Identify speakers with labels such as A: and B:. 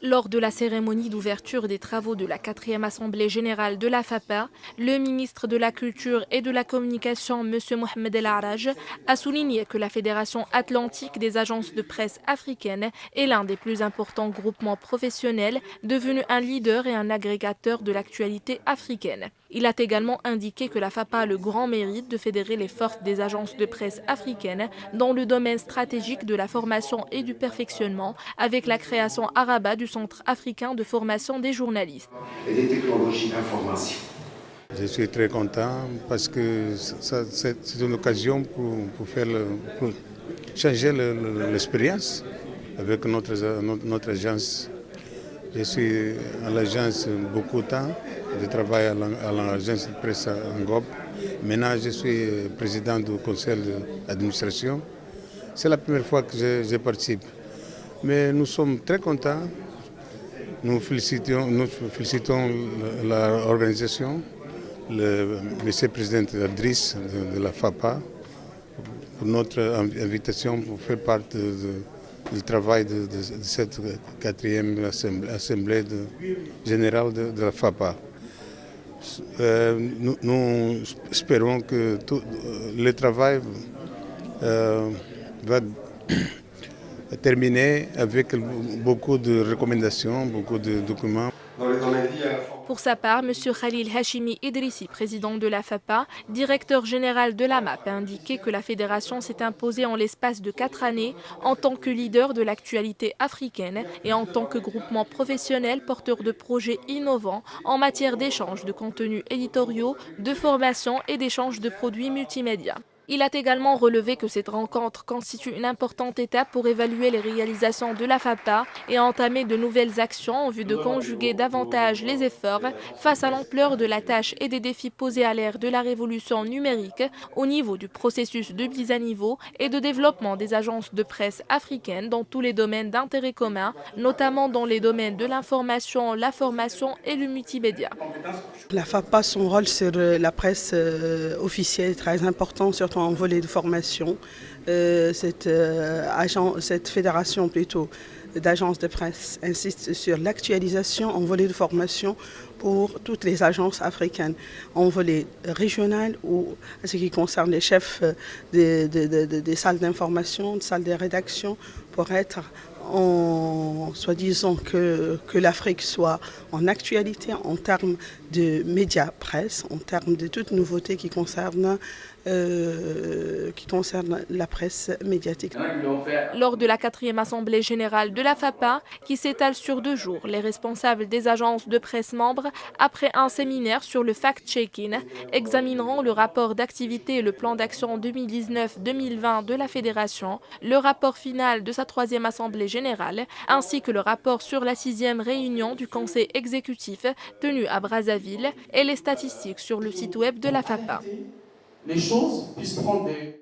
A: Lors de la cérémonie d'ouverture des travaux de la 4e Assemblée générale de la FAPA, le ministre de la Culture et de la Communication, M. Mohamed El Arraj, a souligné que la Fédération atlantique des agences de presse africaines est l'un des plus importants groupements professionnels, devenu un leader et un agrégateur de l'actualité africaine. Il a également indiqué que la FAPA a le grand mérite de fédérer les forces des agences de presse africaines dans le domaine stratégique de la formation et du perfectionnement, avec la création à Rabat du Centre africain de formation des journalistes.
B: Et des technologies d'information.
C: Je suis très content parce que c'est une occasion pour pour changer l'expérience avec notre agence. Je suis à l'agence beaucoup de temps. Je travaille à l'agence de presse en GOB. Maintenant, je suis président du conseil d'administration. C'est la première fois que je participe. Mais nous sommes très contents. Nous félicitons l'organisation, le monsieur le président Adriss de la FAPA, pour notre invitation pour faire partie du travail de cette 4e Assemblée générale de la FAPA. Nous espérons que tout le travail va terminer avec beaucoup de recommandations, beaucoup de documents.
B: Dans le domaine lié à la
A: Pour sa part, M. Khalil Hachimi Idrissi, président de la FAPA, directeur général de la MAP, a indiqué que la fédération s'est imposée en l'espace de 4 années en tant que leader de l'actualité africaine et en tant que groupement professionnel porteur de projets innovants en matière d'échange de contenus éditoriaux, de formation et d'échange de produits multimédia. Il a également relevé que cette rencontre constitue une importante étape pour évaluer les réalisations de la FAPA et entamer de nouvelles actions en vue de conjuguer davantage les efforts face à l'ampleur de la tâche et des défis posés à l'ère de la révolution numérique au niveau du processus de mise à niveau et de développement des agences de presse africaines dans tous les domaines d'intérêt commun, notamment dans les domaines de l'information, la formation et le multimédia.
D: La FAPA, son rôle sur la presse officielle est très important, surtout en volet de formation. Cette fédération plutôt d'agences de presse insiste sur l'actualisation en volet de formation pour toutes les agences africaines, en volet régional ou en ce qui concerne les chefs des salles d'information, des salles de rédaction, pour être soi-disant que l'Afrique soit en actualité en termes de médias presse, en termes de toute nouveauté qui concerne la presse médiatique.
A: Lors de la 4e Assemblée générale de la FAPA, qui s'étale sur 2 jours, les responsables des agences de presse membres, après un séminaire sur le fact-checking, examineront le rapport d'activité et le plan d'action 2019-2020 de la Fédération, le rapport final de sa 3e Assemblée générale, ainsi que le rapport sur la 6e réunion du Conseil exécutif tenu à Brazzaville et les statistiques sur le site web de la FAPA.
E: Les choses puissent prendre des